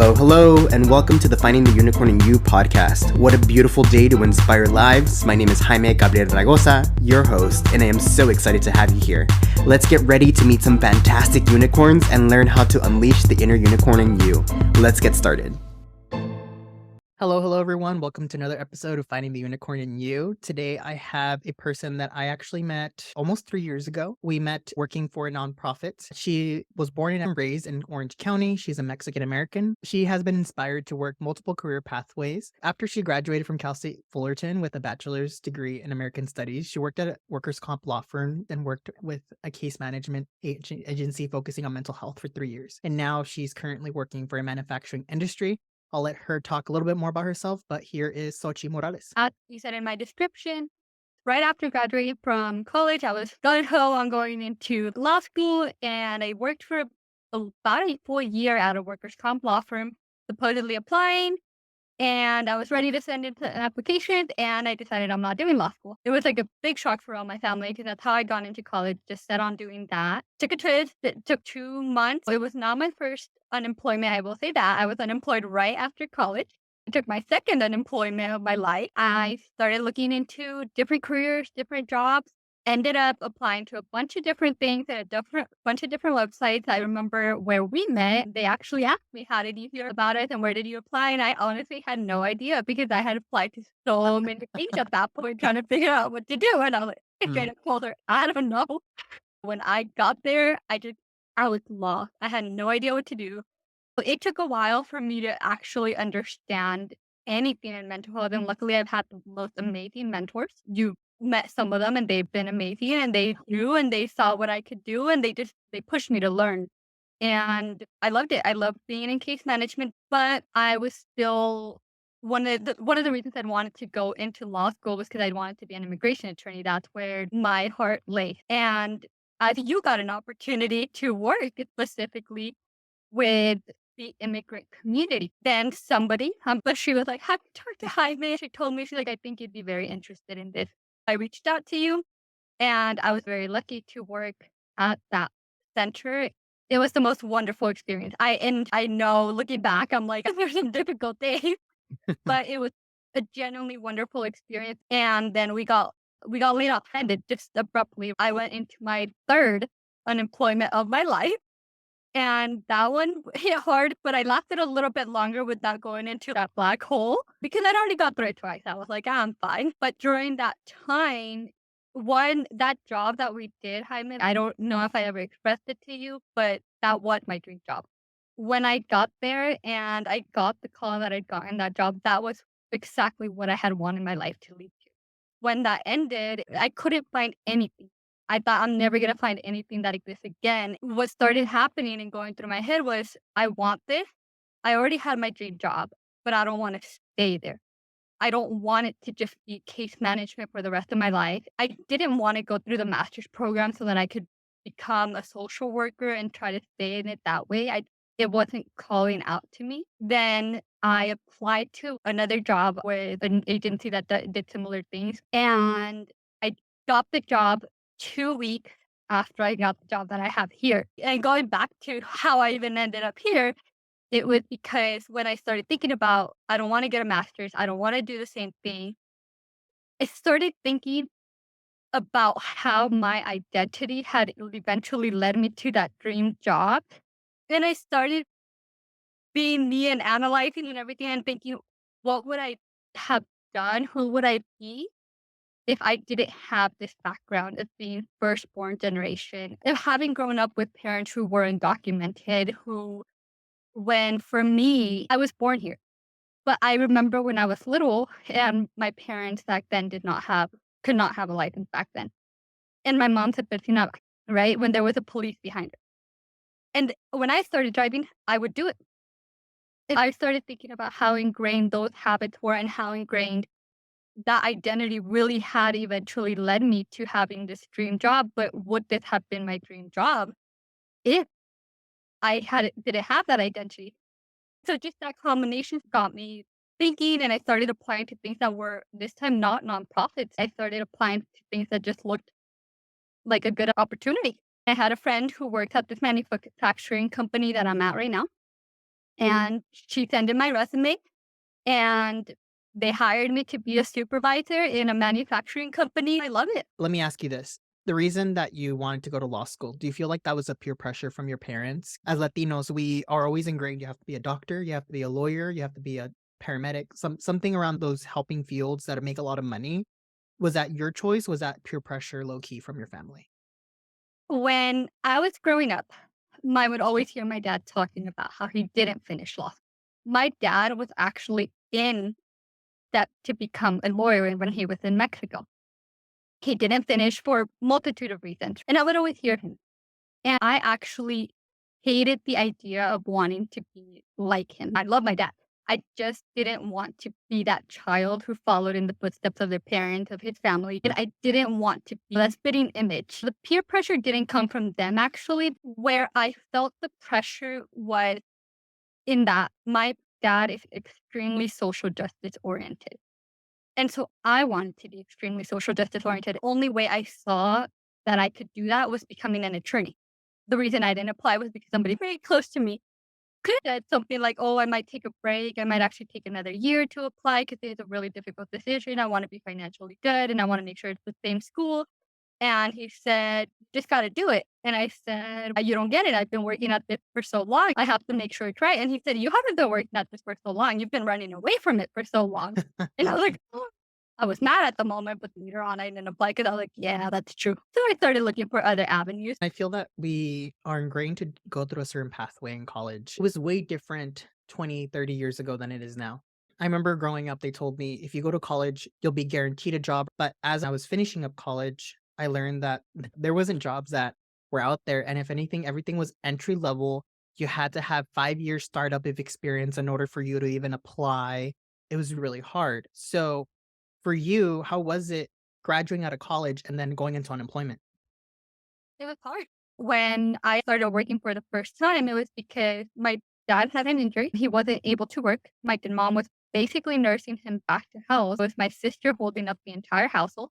Hello, and welcome to the Finding the Unicorn in You podcast. What a beautiful day to inspire lives. My name is Jaime Gabriel RAYGOZA, your host, and I am so excited to have you here. Let's get ready to meet some fantastic unicorns and learn how to unleash the inner unicorn in you. Let's get started. Hello, everyone. Welcome to another episode of Finding the Unicorn in You. Today, I have a person that I actually met almost 3 years ago. We met working for a nonprofit. She was born and raised in Orange County. She's a Mexican American. She has been inspired to work multiple career pathways. After she graduated from Cal State Fullerton with a bachelor's degree in American Studies, she worked at a workers' comp law firm and worked with a case management agency focusing on mental health for 3 years. And now she's currently working for a manufacturing industry. I'll let her talk a little bit more about herself, but here is Xochitl Morales. As you said in my description, right after graduating from college, I was gung ho on going into law school, and I worked for about a full year at a workers' comp law firm, supposedly applying, and I was ready to send in an application, and I decided I'm not doing law school. It was like a big shock for all my family because that's how I got into college, just set on doing that. Took a twist. It took 2 months. It was not my first unemployment, I will say that. I was unemployed right after college. I took my second unemployment of my life. I started looking into different careers, different jobs, ended up applying to a bunch of different things at a bunch of different websites. I remember where we met, they actually asked me, how did you hear about it and where did you apply? And I honestly had no idea because I had applied to so many things at that point, trying to figure out what to do. And I was like, I kind of told her, I don't know. When I got there, I was lost. I had no idea what to do. It took a while for me to actually understand anything in mental health, and luckily I've had the most amazing mentors. You met some of them and they've been amazing, and they knew and they saw what I could do, and they pushed me to learn. And I loved it. I loved being in case management, but I was still one of the reasons I wanted to go into law school was because I wanted to be an immigration attorney. That's where my heart lay. And as you got an opportunity to work specifically with the immigrant community. Then somebody, but she was like, have you talked to Jaime? She told me, she's like, I think you'd be very interested in this. I reached out to you, and I was very lucky to work at that center. It was the most wonderful experience. I know looking back, I'm like, there's some difficult days, but it was a genuinely wonderful experience. And then we got laid off ended just abruptly. I went into my third unemployment of my life. And that one hit hard, but I lasted a little bit longer without going into that black hole because I'd already got through it twice. I was like, I'm fine. But during that time, that job that we did, Jaime, I don't know if I ever expressed it to you, but that was my dream job. When I got there and I got the call that I'd gotten that job, that was exactly what I had wanted my life to lead to. When that ended, I couldn't find anything. I thought I'm never going to find anything that exists again. What started happening and going through my head was, I want this. I already had my dream job, but I don't want to stay there. I don't want it to just be case management for the rest of my life. I didn't want to go through the master's program so that I could become a social worker and try to stay in it that way. It wasn't calling out to me. Then I applied to another job with an agency that did similar things. And I got the job 2 weeks after I got the job that I have here. And going back to how I even ended up here, it was because when I started thinking about, I don't want to get a master's, I don't want to do the same thing, I started thinking about how my identity had eventually led me to that dream job. And I started being me and analyzing and everything and thinking, what would I have done? Who would I be if I didn't have this background of being firstborn generation, of having grown up with parents who were undocumented, when for me, I was born here. But I remember when I was little and my parents back then could not have a license back then. And my mom said, "But not right?" When there was a police behind her. And when I started driving, I would do it. And I started thinking about how ingrained those habits were and how ingrained that identity really had eventually led me to having this dream job. But would this have been my dream job if didn't have that identity? So just that combination got me thinking, and I started applying to things that were this time not nonprofits. I started applying to things that just looked like a good opportunity. I had a friend who worked at this manufacturing company that I'm at right now. and she sent in my resume, and they hired me to be a supervisor in a manufacturing company. I love it. Let me ask you this. The reason that you wanted to go to law school, do you feel like that was a peer pressure from your parents? As Latinos, we are always ingrained, you have to be a doctor, you have to be a lawyer, you have to be a paramedic, something around those helping fields that make a lot of money. Was that your choice? Was that peer pressure low key from your family? When I was growing up, I would always hear my dad talking about how he didn't finish law school. My dad was actually in that to become a lawyer when he was in Mexico. He didn't finish for a multitude of reasons, and I would always hear him. And I actually hated the idea of wanting to be like him. I love my dad. I just didn't want to be that child who followed in the footsteps of their parents, of his family. And I didn't want to be a spitting image. The peer pressure didn't come from them, actually. Where I felt the pressure was in that my dad is extremely social justice oriented. And so I wanted to be extremely social justice oriented. The only way I saw that I could do that was becoming an attorney. The reason I didn't apply was because somebody very close to me could have said something like, "Oh, I might take a break. I might actually take another year to apply because it's a really difficult decision. I want to be financially good and I want to make sure it's the same school." And he said, "Just got to do it." And I said, "You don't get it. I've been working at this for so long. I have to make sure it's right." And he said, "You haven't been working at this for so long. You've been running away from it for so long." And I was like, "Oh." I was mad at the moment, but later on I didn't apply because I was like, "Yeah, that's true." So I started looking for other avenues. I feel that we are ingrained to go through a certain pathway in college. It was way different 20, 30 years ago than it is now. I remember growing up, they told me if you go to college, you'll be guaranteed a job. But as I was finishing up college, I learned that there wasn't jobs that were out there. And if anything, everything was entry level. You had to have 5 years startup of experience in order for you to even apply. It was really hard. So for you, how was it graduating out of college and then going into unemployment? It was hard. When I started working for the first time, it was because my dad had an injury. He wasn't able to work. My mom was basically nursing him back to health, with my sister holding up the entire household.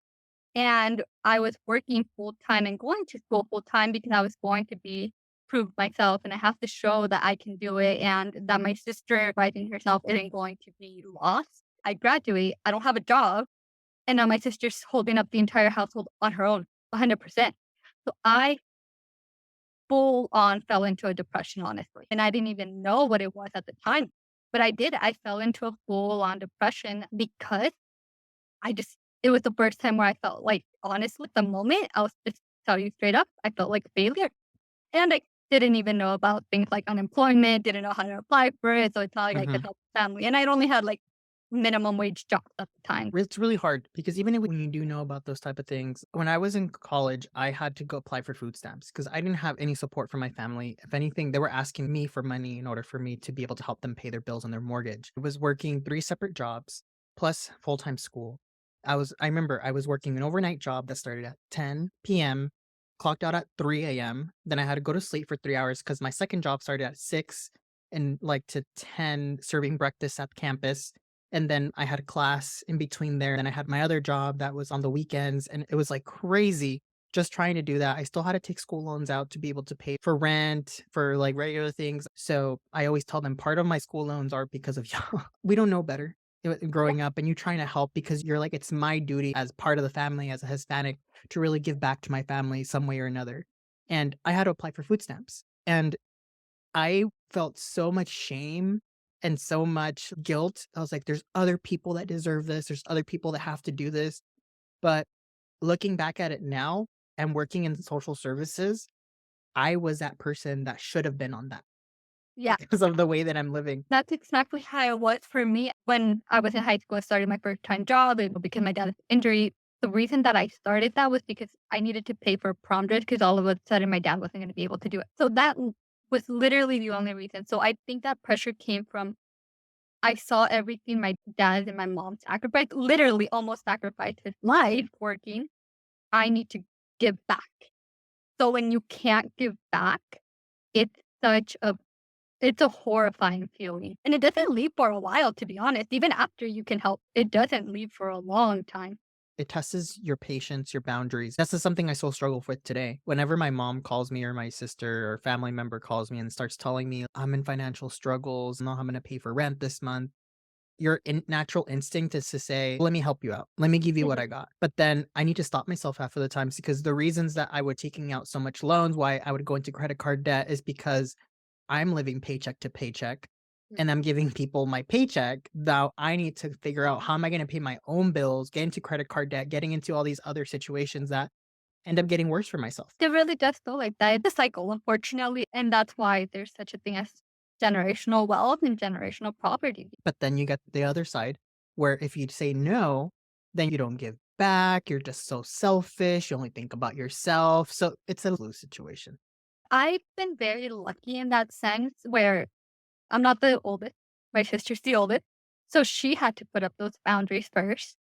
And I was working full time and going to school full time because I was going to be prove myself and I have to show that I can do it and that my sister fighting herself isn't going to be lost. I graduate, I don't have a job, and now my sister's holding up the entire household on her own, 100%. So I full on fell into a depression, honestly. And I didn't even know what it was at the time. But I did. I fell into a full on depression because it was the first time where I felt like, honestly, at the moment, I was just tell you straight up, I felt like a failure. And I didn't even know about things like unemployment, didn't know how to apply for it. So it's not like I could Mhm. help the family. And I'd only had like minimum wage jobs at the time. It's really hard because even when you do know about those type of things, when I was in college, I had to go apply for food stamps because I didn't have any support from my family. If anything, they were asking me for money in order for me to be able to help them pay their bills and their mortgage. I was working three separate jobs plus full-time school. I remember I was working an overnight job that started at 10 p.m., clocked out at 3 a.m. Then I had to go to sleep for 3 hours because my second job started at 6 and like to 10 serving breakfast at campus, and then I had a class in between there. Then I had my other job that was on the weekends, and it was like crazy just trying to do that. I still had to take school loans out to be able to pay for rent, for like regular things. So I always tell them part of my school loans are because of y'all. We don't know better growing up, and you trying to help because you're like, it's my duty as part of the family, as a Hispanic, to really give back to my family some way or another. And I had to apply for food stamps. And I felt so much shame and so much guilt. I was like, there's other people that deserve this. There's other people that have to do this. But looking back at it now and working in social services, I was that person that should have been on that Yeah. because of the way that I'm living. That's exactly how it was for me when I was in high school. I started my first time job and because my dad's injury. The reason that I started that was because I needed to pay for prom dress because all of a sudden my dad wasn't going to be able to do it. So that was literally the only reason. So I think that pressure came from I saw everything my dad and my mom sacrificed, literally almost sacrificed his life working. I need to give back. So when you can't give back, it's such a it's a horrifying feeling, and it doesn't leave for a while, to be honest. Even after you can help, it doesn't leave for a long time. It tests your patience, your boundaries. That's just something I still struggle with today. Whenever my mom calls me or my sister or family member calls me and starts telling me I'm in financial struggles, I don't know how I'm going to pay for rent this month, your natural instinct is to say, let me help you out. Let me give you what Mhm. I got. But then I need to stop myself half of the times because the reasons that I would taking out so much loans, why I would go into credit card debt is because I'm living paycheck to paycheck and I'm giving people my paycheck. Now I need to figure out how am I going to pay my own bills, get into credit card debt, getting into all these other situations that end up getting worse for myself. It really does feel like that. It's a cycle, unfortunately, and that's why there's such a thing as generational wealth and generational property. But then you get the other side where if you say no, then you don't give back. You're just so selfish. You only think about yourself. So it's a lose situation. I've been very lucky in that sense where I'm not the oldest. My sister's the oldest. So she had to put up those boundaries first.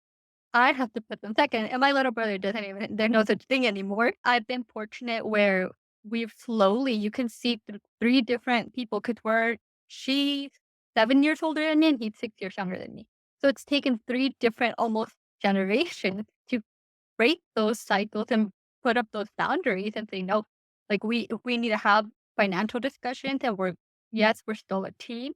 I have to put them second. And my little brother doesn't even, there's no such thing anymore. I've been fortunate where we've slowly, you can see three different people because she's 7 years older than me and he's 6 years younger than me. So it's taken three different almost generations to break those cycles and put up those boundaries and say, no, like we need to have financial discussions and yes, we're still a team,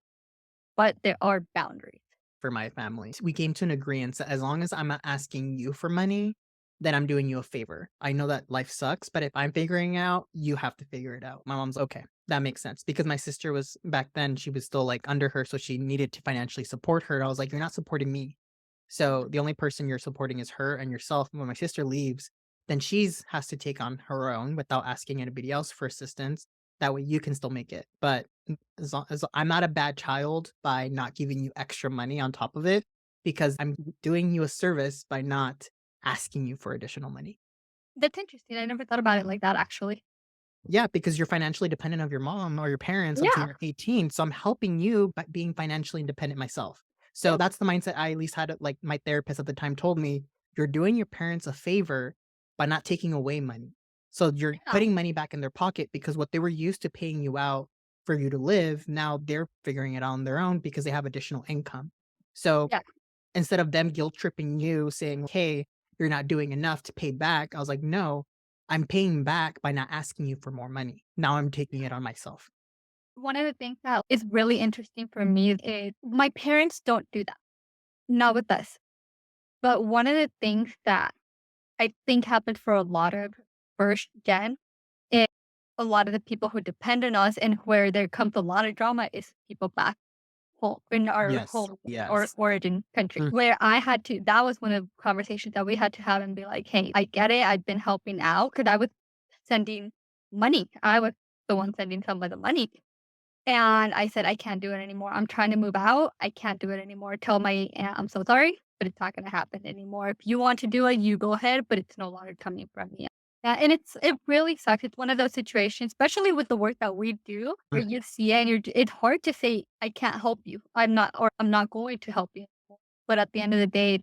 but there are boundaries. For my family. We came to an agreement that as long as I'm not asking you for money, then I'm doing you a favor. I know that life sucks, but if I'm figuring out, you have to figure it out. My mom's okay. That makes sense because my sister was back then, she was still like under her. So she needed to financially support her. I was like, you're not supporting me. So the only person you're supporting is her and yourself. When my sister leaves, then she's has to take on her own without asking anybody else for assistance. That way you can still make it. But as I'm not a bad child by not giving you extra money on top of it, because I'm doing you a service by not asking you for additional money. That's interesting. I never thought about it like that actually. Yeah, because you're financially dependent of your mom or your parents until Yeah. you're 18. So I'm helping you by being financially independent myself. So Yeah. that's the mindset I at least had. Like my therapist at the time told me, you're doing your parents a favor by not taking away money. So you're Yeah. putting money back in their pocket because what they were used to paying you out for you to live, now they're figuring it out on their own because they have additional income. So Yeah. instead of them guilt tripping you saying, "Hey, you're not doing enough to pay back," I was like, "No, I'm paying back by not asking you for more money. Now I'm taking it on myself." One of the things that is really interesting for me is my parents don't do that. Not with us. But one of the things that I think happened for a lot of first gen is a lot of the people who depend on us and where there comes a lot of drama is people back home in our Yes, home or yes. origin country Mm, where I had to that was one of the conversations that we had to have and be like, hey, I get it. I've been helping out because I was sending money. I was the one sending some of the money. And I said, I can't do it anymore. I'm trying to move out. I can't do it anymore. Tell my aunt, I'm so sorry, but it's not going to happen anymore. If you want to do it, you go ahead, but it's no longer coming from me. Yeah, and it really sucks. It's one of those situations, especially with the work that we do, where mm. you see it and it's hard to say, I can't help you. I'm not, or I'm not going to help you. But at the end of the day,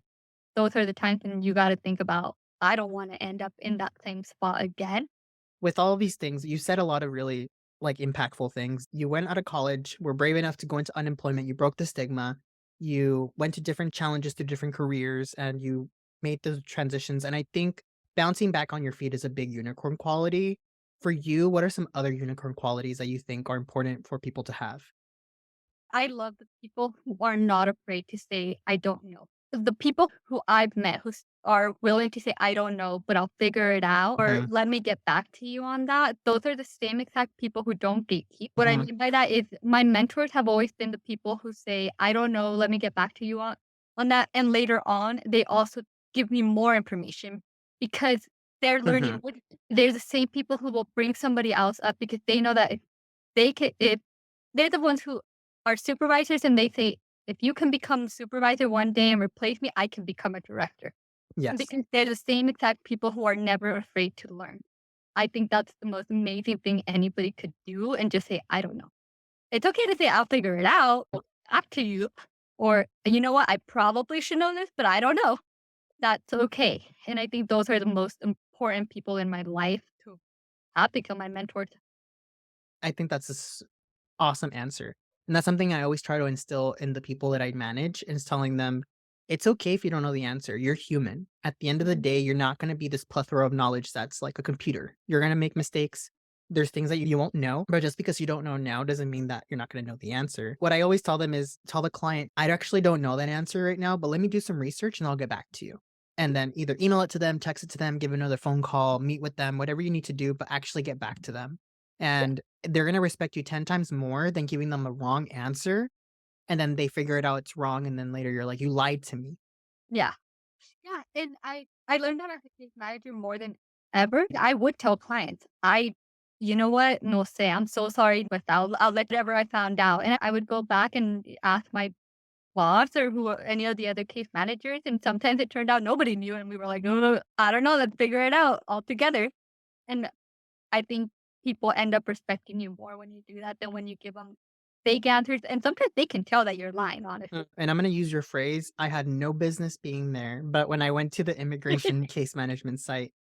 those are the times when you got to think about, I don't want to end up in that same spot again. With all of these things, you said a lot of really, like, impactful things. You went out of college, were brave enough to go into unemployment, you broke the stigma, you went to different challenges through different careers, and you made those transitions, and I think bouncing back on your feet is a big unicorn quality. For you, what are some other unicorn qualities that you think are important for people to have? I love the people who are not afraid to say, I don't know. The people who I've met are willing to say, I don't know, but I'll figure it out, or Mhm, let me get back to you on that. Those are the same exact people who don't gatekeep. What I mhm, mean by that is my mentors have always been the people who say, I don't know, let me get back to you on that. And later on, they also give me more information because they're mhm. learning. They're the same people who will bring somebody else up because they know that if they're the ones who are supervisors and they say, if you can become a supervisor one day and replace me, I can become a director. Yes. Because they're the same exact people who are never afraid to learn. I think that's the most amazing thing anybody could do and just say, I don't know. It's okay to say, I'll figure it out. Up to you. Or, you know what? I probably should know this, but I don't know. That's okay. And I think those are the most important people in my life to have become my mentors. I think that's awesome answer, and that's something I always try to instill in the people that I manage, is telling them It's okay if you don't know the answer. You're human. At the end of the Mhm. day, you're not gonna be this plethora of knowledge that's like a computer. You're gonna make mistakes. There's things that you won't know, but just because you don't know now doesn't mean that you're not gonna know the answer. What I always tell them is tell the client, I actually don't know that answer right now, but let me do some research and I'll get back to you. And then either email it to them, text it to them, give another phone call, meet with them, whatever you need to do, but actually get back to them. And they're gonna respect you 10 times more than giving them a wrong answer. And then they figure it out it's wrong. And then later you're like, you lied to me. Yeah. Yeah, and I learned that as a case manager more than ever. I would tell clients, you know what? No say, I'm so sorry, but I'll let whatever I found out. And I would go back and ask my boss or who any of the other case managers. And sometimes it turned out nobody knew. And we were like, oh, I don't know, let's figure it out all together. And I think people end up respecting you more when you do that than when you give them fake answers. And sometimes they can tell that you're lying, honestly. And I'm gonna use your phrase, I had no business being there, but when I went to the immigration case management site,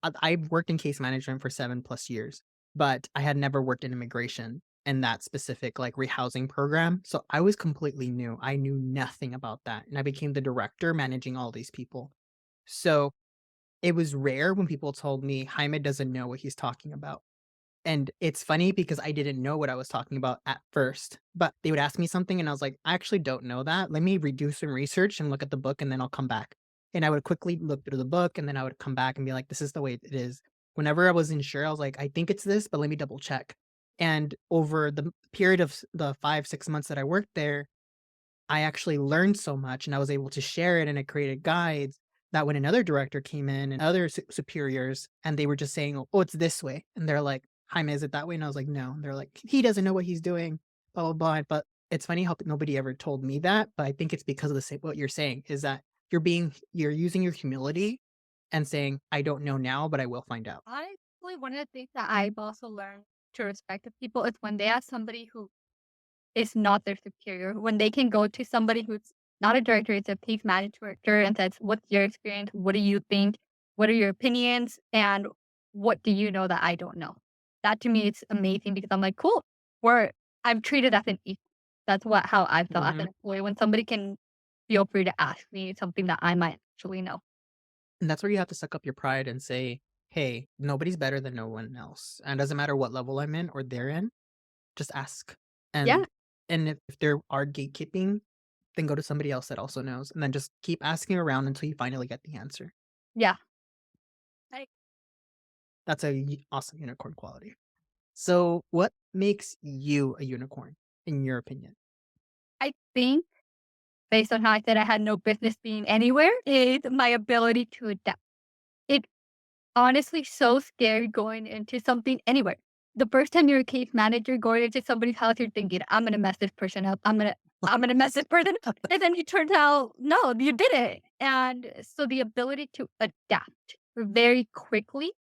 I've worked in case management for 7 plus years, but I had never worked in immigration in that specific, like, rehousing program, so I was completely new. I knew nothing about that, and I became the director managing all these people. So, it was rare when people told me, "Jaime doesn't know what he's talking about." And it's funny because I didn't know what I was talking about at first, but they would ask me something and I was like, "I actually don't know that. Let me redo some research and look at the book and then I'll come back." And I would quickly look through the book and then I would come back and be like, "This is the way it is." Whenever I wasn't sure, I was like, "I think it's this, but let me double check." And over the period of the 5, 6 months that I worked there, I actually learned so much and I was able to share it and I created guides that when another director came in and other superiors and they were just saying, "Oh, it's this way." And they're like, "Jaime, is it that way?" And I was like, "No." And they're like, "He doesn't know what he's doing, blah, blah, blah." But it's funny how nobody ever told me that. But I think it's because of the same, what you're saying is that you're using your humility and saying, "I don't know now, but I will find out." Honestly, one of the things that I've also learned to respect of people is when they ask somebody who is not their superior, when they can go to somebody who's not a director, it's a case manager and says, "What's your experience? What do you think? What are your opinions? And what do you know that I don't know?" That to me is amazing because I'm like, cool. We're I'm treated as an equal. That's how I felt as Mhm. an employee when somebody can feel free to ask me something that I might actually know. And that's where you have to suck up your pride and say, "Hey, nobody's better than no one else. And it doesn't matter what level I'm in or they're in. Just ask." Yeah, And if there are gatekeeping, then go to somebody else that also knows, and then just keep asking around until you finally get the answer. yeah. I That's a awesome unicorn quality. So, what makes you a unicorn, in your opinion? I think based on how I said I had no business being anywhere is my ability to adapt. It's honestly so scary going into something anywhere. The first time you're a case manager going into somebody's house, you're thinking, I'm gonna mess this person up. I'm gonna mess this person up. And then it turns out, no, you didn't. And so the ability to adapt very quickly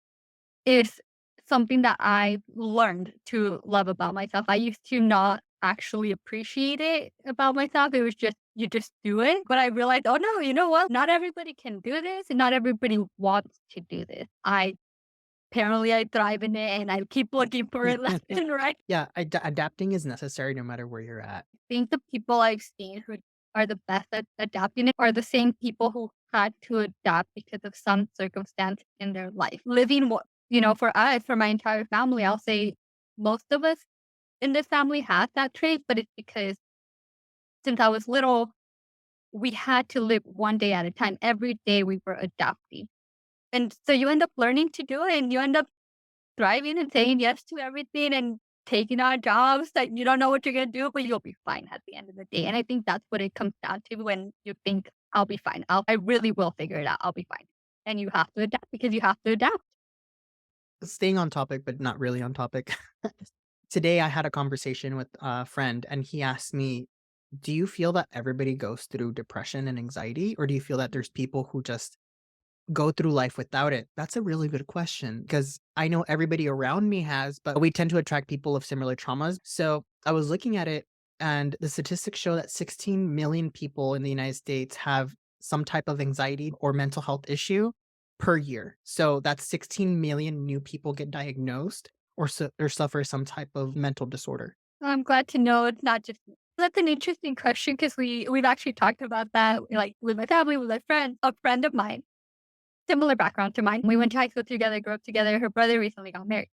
is something that I learned to love about myself. I used to not actually appreciate it about myself. It was just you just do it. But I realized, oh no, you know what? Not everybody can do this and not everybody wants to do this. I thrive in it and I keep looking for it left and right. Yeah, adapting is necessary no matter where you're at. I think the people I've seen who are the best at adapting it are the same people who had to adapt because of some circumstance in their life. Living what for us, for my entire family, I'll say most of us in this family has that trait, but it's because since I was little, we had to live one day at a time. Every day we were adapting. And so you end up learning to do it and you end up thriving and saying yes to everything and taking on jobs that you don't know what you're gonna do, but you'll be fine at the end of the day. And I think that's what it comes down to when you think, "I'll be fine. I really will figure it out. I'll be fine." And you have to adapt because you have to adapt. Staying on topic, but not really on topic. Today, I had a conversation with a friend, and he asked me, "Do you feel that everybody goes through depression and anxiety, or do you feel that there's people who just go through life without it?" That's a really good question because I know everybody around me has, but we tend to attract people of similar traumas. So I was looking at it, and the statistics show that 16 million people in the United States have some type of anxiety or mental health issue per year. So that's 16 million new people get diagnosed or suffer some type of mental disorder. I'm glad to know it's not just me. That's an interesting question because we've actually talked about that, like, with my family, with my friends. A friend of mine, similar background to mine. We went to high school together, grew up together. Her brother recently got married.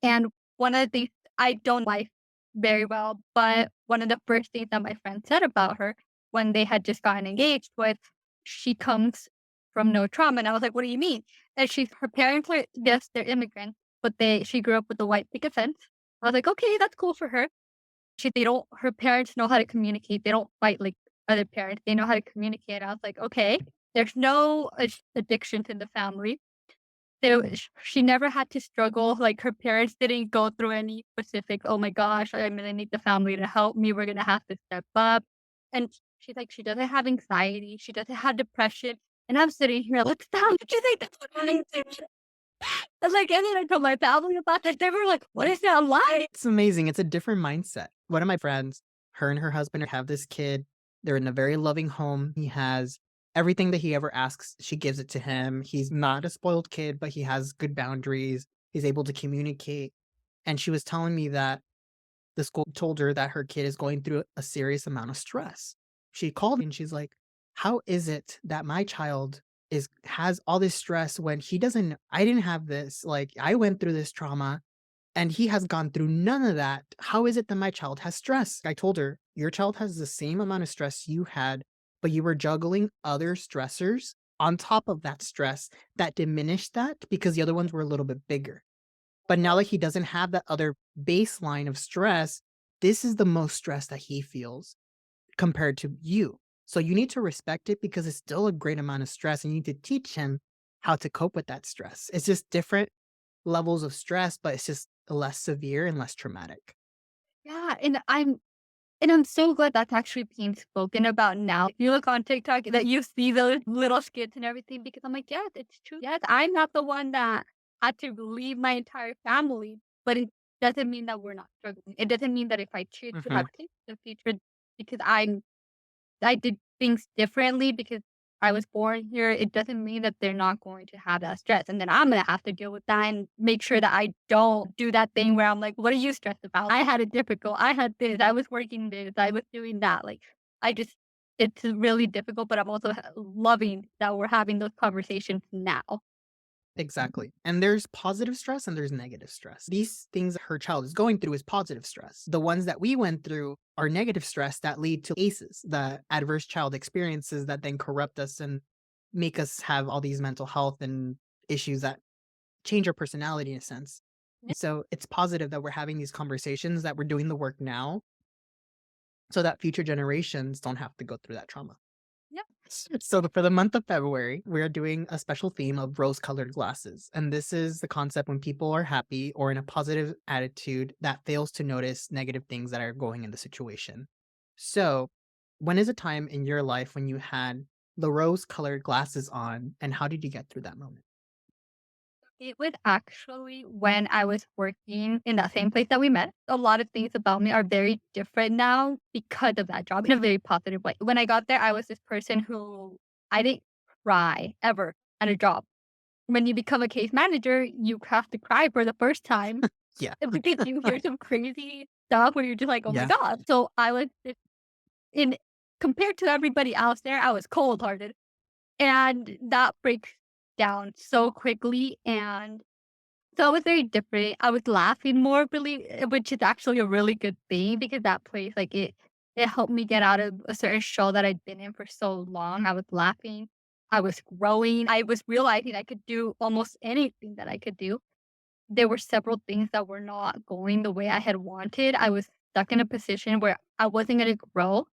And one of the things I don't like very well, but one of the first things that my friend said about her when they had just gotten engaged was she comes from no trauma. And I was like, what do you mean? And her parents are, yes, they're immigrants, but she grew up with a white picket fence. I was like, okay, that's cool for her. They don't, her parents know how to communicate. They don't fight like other parents. They know how to communicate. I was like, okay, there's no addiction in the family. She never had to struggle, like, her parents didn't go through any specific, "Oh my gosh, I'm gonna need the family to help me, we're gonna have to step up," and she's like, she doesn't have anxiety, she doesn't have depression, and I'm sitting here, like, "Stop, did you think that's what I did?" I was like, and then I told my family about this, they were like, "What is that like?" It's amazing. It's a different mindset. One of my friends, her and her husband have this kid. They're in a very loving home. He has everything that he ever asks, she gives it to him. He's not a spoiled kid, but he has good boundaries. He's able to communicate. And she was telling me that the school told her that her kid is going through a serious amount of stress. She called me and she's like, "How is it that my child has all this stress when he doesn't I didn't have this. Like I went through this trauma and he has gone through none of that. How is it that my child has stress?" I told her, "Your child has the same amount of stress you had, but you were juggling other stressors on top of that stress that diminished that because the other ones were a little bit bigger. But now that he doesn't have that other baseline of stress, this is the most stress that he feels compared to you. So you need to respect it because it's still a great amount of stress and you need to teach him how to cope with that stress. It's just different levels of stress, but it's just less severe and less traumatic." Yeah, and I'm so glad that's actually being spoken about now. If you look on TikTok that you see those little skits and everything, because I'm like, yes, it's true. Yes, I'm not the one that had to leave my entire family, but it doesn't mean that we're not struggling. It doesn't mean that if I choose to have Mhm. kids in the future because I did things differently because I was born here, it doesn't mean that they're not going to have that stress. And then I'm gonna have to deal with that and make sure that I don't do that thing where I'm like, what are you stressed about? I had it difficult. I had this. I was working this. I was doing that. Like, I just, it's really difficult, but I'm also loving that we're having those conversations now. Exactly. And there's positive stress and there's negative stress. These things her child is going through is positive stress. The ones that we went through are negative stress that lead to ACEs, the adverse child experiences that then corrupt us and make us have all these mental health and issues that change our personality in a sense. Yeah. And so it's positive that we're having these conversations, that we're doing the work now so that future generations don't have to go through that trauma. Yep. So for the month of February, we're doing a special theme of rose-colored glasses. And this is the concept when people are happy or in a positive attitude that fails to notice negative things that are going in the situation. So when is a time in your life when you had the rose-colored glasses on, and how did you get through that moment? It was actually when I was working in that same place that we met. A lot of things about me are very different now because of that job in a very positive way. When I got there, I was this person who I didn't cry ever at a job. When you become a case manager, you have to cry for the first time Yeah. because you hear some crazy stuff where you're just like, oh my Yeah. God. So I was in compared to everybody else there, I was cold hearted. And that breaks down so quickly. And so it was very different. I was laughing more, really, which is actually a really good thing because that place, like it helped me get out of a certain show that I'd been in for so long. I was laughing. I was growing. I was realizing I could do almost anything that I could do. There were several things that were not going the way I had wanted. I was stuck in a position where I wasn't going to grow.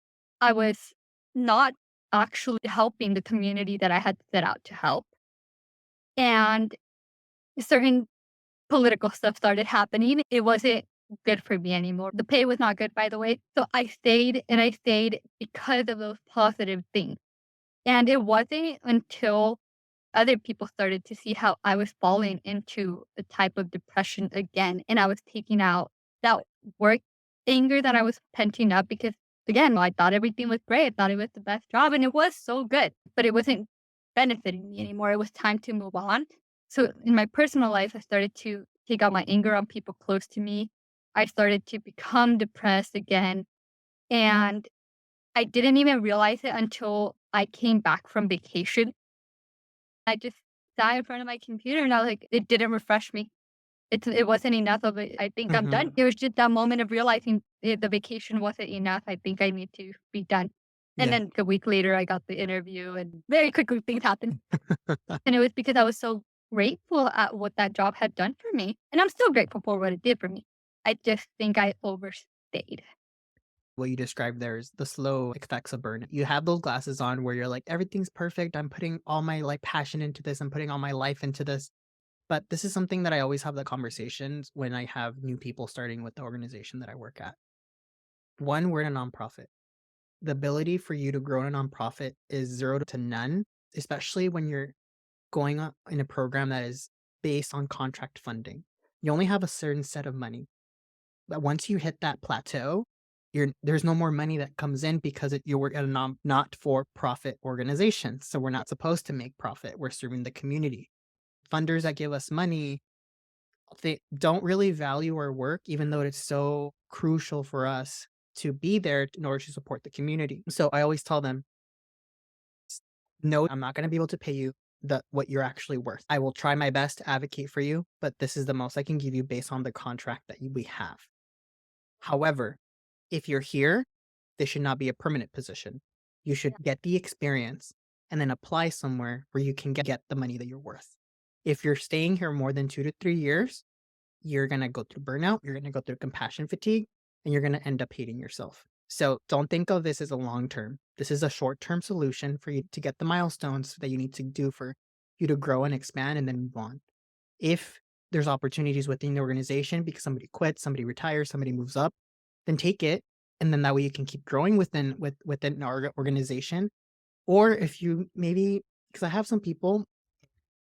I was not actually helping the community that I had set out to help. And certain political stuff started happening. It wasn't good for me anymore. The pay was not good, by the way. So I stayed and I stayed because of those positive things. And it wasn't until other people started to see how I was falling into a type of depression again. And I was taking out that work anger that I was penting up because, again, I thought everything was great. I thought it was the best job and it was so good, but it wasn't benefiting me anymore. It was time to move on. So in my personal life, I started to take out my anger on people close to me. I started to become depressed again. And I didn't even realize it until I came back from vacation. I just sat in front of my computer and I was like, it didn't refresh me. It wasn't enough of it. I think I'm done. Mhm. It was just that moment of realizing the vacation wasn't enough. I think I need to be done. And Yeah. then a week later, I got the interview, and very quickly things happened. And it was because I was so grateful at what that job had done for me. And I'm still grateful for what it did for me. I just think I overstayed. What you described there is the slow effects of burnout. You have those glasses on where you're like, everything's perfect. I'm putting all my like passion into this. I'm putting all my life into this. But this is something that I always have the conversations when I have new people starting with the organization that I work at. One, we're in a nonprofit. The ability for you to grow in a nonprofit is zero to none, especially when you're going on in a program that is based on contract funding. You only have a certain set of money. But once you hit that plateau, there's no more money that comes in because you work at a not for profit organization. So we're not supposed to make profit. We're serving the community. Funders that give us money, they don't really value our work, even though it's so crucial for us to be there in order to support the community. So I always tell them, no, I'm not going to be able to pay you what you're actually worth. I will try my best to advocate for you, but this is the most I can give you based on the contract that we have. However, if you're here, this should not be a permanent position. You should get the experience and then apply somewhere where you can get the money that you're worth. If you're staying here more than 2 to 3 years, you're going to go through burnout, you're going to go through compassion fatigue, and you're going to end up hating yourself. So don't think of this as a long term. This is a short term solution for you to get the milestones that you need to do for you to grow and expand and then move on. If there's opportunities within the organization because somebody quits, somebody retires, somebody moves up, then take it. And then that way you can keep growing within our organization. Or if you maybe, because I have some people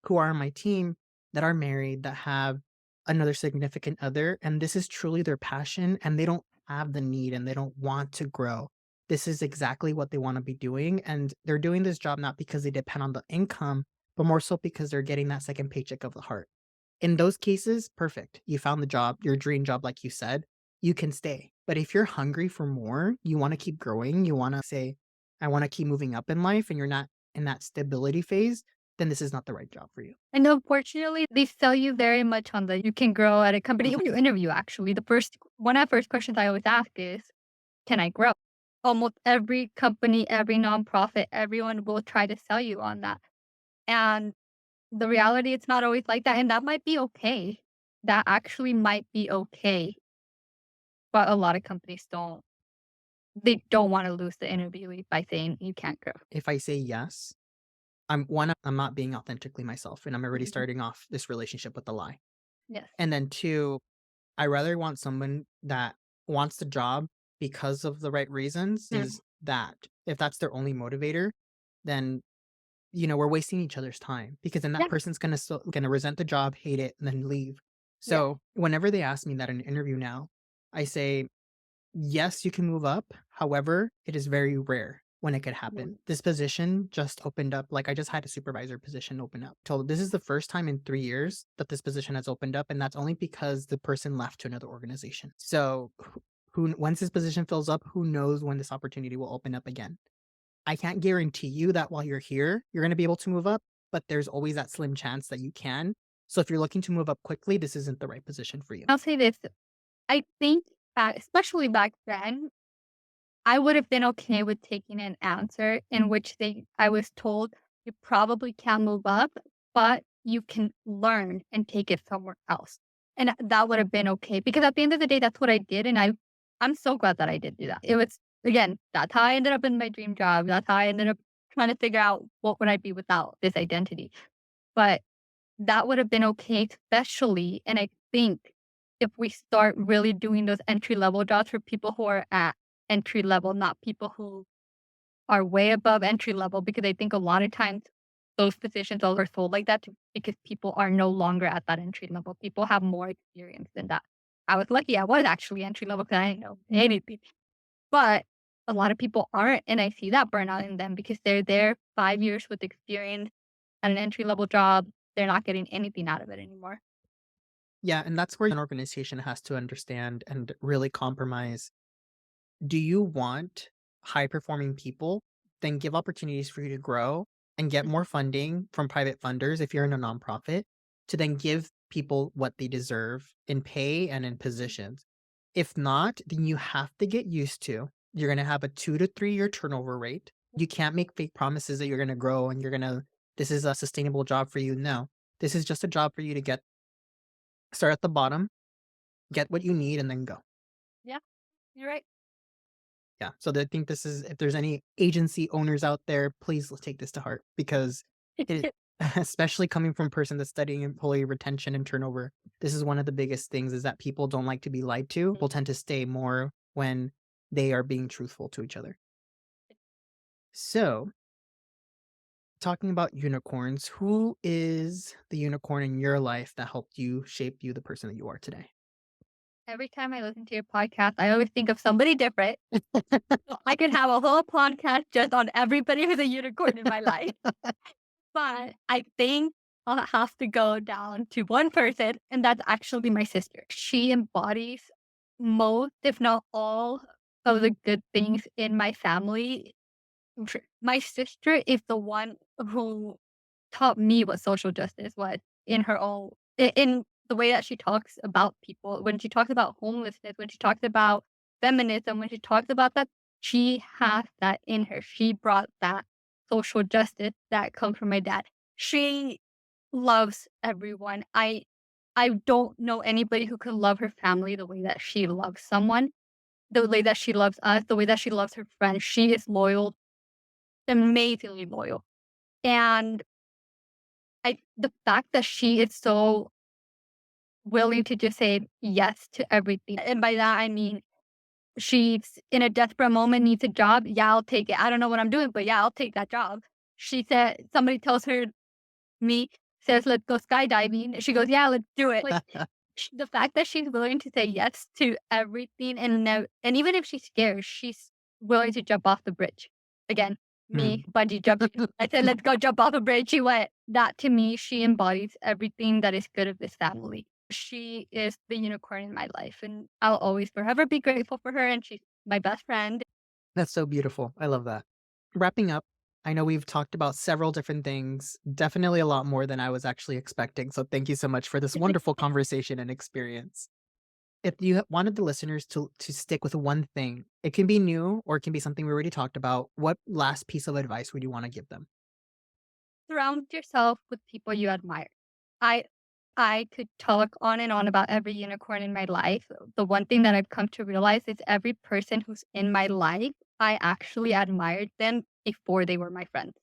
who are on my team that are married that have another significant other, and this is truly their passion, and they don't have the need and they don't want to grow. This is exactly what they want to be doing. And they're doing this job not because they depend on the income, but more so because they're getting that second paycheck of the heart. In those cases, perfect. You found the job, your dream job, like you said, you can stay. But if you're hungry for more, you want to keep growing, you want to say, I want to keep moving up in life, and you're not in that stability phase, then this is not the right job for you. And unfortunately, they sell you very much on the you can grow at a company. When you interview, actually, the first one of the first questions I always ask is, can I grow? Almost every company, every nonprofit, everyone will try to sell you on that. And the reality, it's not always like that. And that might be okay. That actually might be okay. But a lot of companies don't. They don't want to lose the interviewee by saying you can't grow. If I say yes, I'm not being authentically myself, and I'm already Mhm. starting off this relationship with a lie. Yes. And then two, I rather want someone that wants the job because of the right reasons Mm. is that if that's their only motivator, then we're wasting each other's time because then that Yeah. person's gonna resent the job, hate it, and then leave. Yeah. So whenever they ask me that in an interview now, I say, yes, you can move up. However, it is very rare when it could Mm. happen. This position just opened up. Like I just had a supervisor position open up. Told this is the first time in 3 years that this position has opened up, and that's only because the person left to another organization. So who once this position fills up, who knows when this opportunity will open up again? I can't guarantee you that while you're here, you're gonna be able to move up, but there's always that slim chance that you can. So if you're looking to move up quickly, this isn't the right position for you. I'll say this. I think that especially back then, I would have been okay with taking an answer in which I was told you probably can move up, but you can learn and take it somewhere else. And that would have been okay because at the end of the day, that's what I did. And I'm so glad that I did do that. It was, again, that's how I ended up in my dream job. That's how I ended up trying to figure out what would I be without this identity. But that would have been okay, especially, and I think if we start really doing those entry level jobs for people who are at entry level, not people who are way above entry level, because I think a lot of times those positions are sold like that because people are no longer at that entry level. People have more experience than that. I was lucky I was actually entry level because I didn't know anything. But a lot of people aren't, and I see that burnout in them because they're there 5 years with experience at an entry level job. They're not getting anything out of it anymore. Yeah, and that's where an organization has to understand and really compromise Do you want high performing people? Then give opportunities for you to grow and get more funding from private funders if you're in a nonprofit to then give people what they deserve in pay and in positions. If not, then you have to get used to you're going to have a 2 to 3 year turnover rate. You can't make fake promises that you're going to grow and this is a sustainable job for you. No, this is just a job for you to start at the bottom, get what you need, and then go. Yeah, you're right. Yeah, so I think this is if there's any agency owners out there, please take this to heart because it especially coming from a person that's studying employee retention and turnover, this is one of the biggest things is that people don't like to be lied to. People tend to stay more when they are being truthful to each other. So, talking about unicorns, who is the unicorn in your life that helped you shape you the person that you are today? Every time I listen to your podcast, I always think of somebody different. I could have a whole podcast just on everybody who's a unicorn in my life. But I think I'll have to go down to one person, and that's actually my sister. She embodies most, if not all, of the good things in my family. My sister is the one who taught me what social justice was in her own in the way that she talks about people, when she talks about homelessness, when she talks about feminism, when she talks about that, she has that in her. She brought that social justice that comes from my dad. She loves everyone. I don't know anybody who could love her family the way that she loves someone, the way that she loves us, the way that she loves her friends. She is loyal, amazingly loyal. And the fact that she is so willing to just say yes to everything, and by that I mean she's in a desperate moment, needs a job. Yeah, I'll take it. I don't know what I'm doing, but yeah, I'll take that job. She said somebody tells her me says, "Let's go skydiving." She goes, "Yeah, let's do it." Like the fact that she's willing to say yes to everything, and and even if she's scared, she's willing to jump off the bridge. Again, Hmm. me bungee jumping. I said, "Let's go jump off a bridge." She went. That to me, she embodies everything that is good of this family. She is the unicorn in my life, and I'll always forever be grateful for her. And she's my best friend. That's so beautiful. I love that. Wrapping up, I know we've talked about several different things, definitely a lot more than I was actually expecting. So thank you so much for this wonderful conversation and experience. If you wanted the listeners to stick with one thing, it can be new or it can be something we already talked about. What last piece of advice would you want to give them? Surround yourself with people you admire. I I could talk on and on about every unicorn in my life. The one thing that I've come to realize is every person who's in my life, I actually admired them before they were my friends,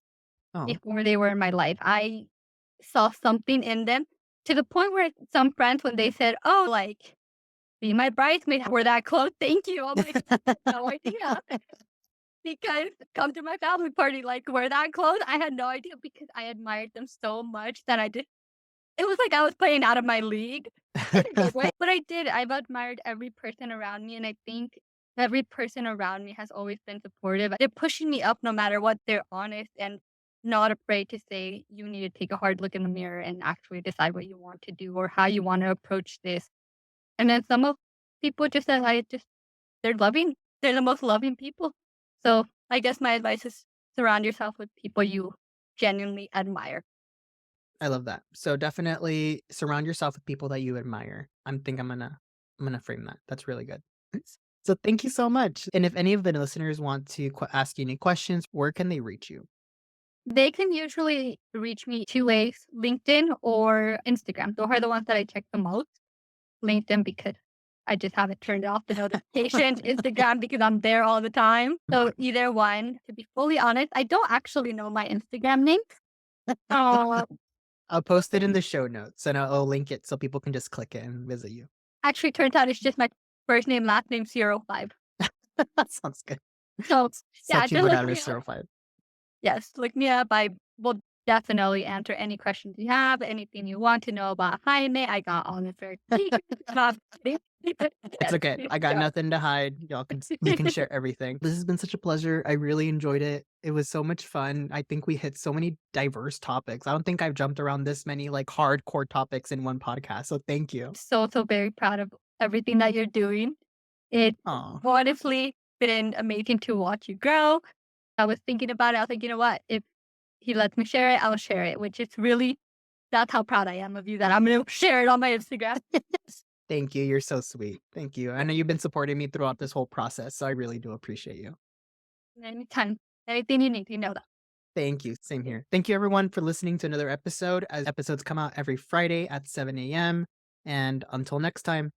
Oh, before they were in my life. I saw something in them to the point where some friends, when they said, "Oh, like, be my bridesmaid," we're that close. Thank you. I'm like, no idea. Because come to my family party, like, we're that close. I had no idea because I admired them so much that I did. It was like I was playing out of my league in a good way, but I did. I've admired every person around me, and I think every person around me has always been supportive. They're pushing me up no matter what. They're honest and not afraid to say, "You need to take a hard look in the mirror and actually decide what you want to do or how you want to approach this." And then some of people just that I just they're loving. They're the most loving people. So I guess my advice is surround yourself with people you genuinely admire. I love that. So definitely surround yourself with people that you admire. I'm gonna frame that. That's really good. So thank you so much. And if any of the listeners want to ask you any questions, where can they reach you? They can usually reach me 2 ways, LinkedIn or Instagram. Those are the ones that I check the most. LinkedIn because I just haven't turned off the notifications. Instagram because I'm there all the time. So either one, to be fully honest, I don't actually know my Instagram name. Uh, I'll post it in the show notes and I'll link it so people can just click it and visit you. actually turns out it's just my first name, last name, 05. That sounds good. So yeah, Xochitl just look Morales me up. 05. Yes, look me up. I will definitely answer any questions you have, anything you want to know about Jaime. I got all the verifications. Not kidding. It's Yes, okay. please I got go. nothing to hide. We can share everything. This has been such a pleasure. I really enjoyed it. It was so much fun. I think we hit so many diverse topics. I don't think I've jumped around this many like hardcore topics in one podcast. So thank you. So, so very proud of everything that you're doing. It Oh, honestly been amazing to watch you grow. I was thinking about it. I was like, you know what? If he lets me share it, I'll share it, which is really that's how proud I am of you that I'm gonna share it on my Instagram. Thank you. You're so sweet. Thank you. I know you've been supporting me throughout this whole process, so I really do appreciate you. Anytime, anything you need, you know that. Thank you. Same here. Thank you, everyone, for listening to another episode. As episodes come out every Friday at 7 a.m. And until next time.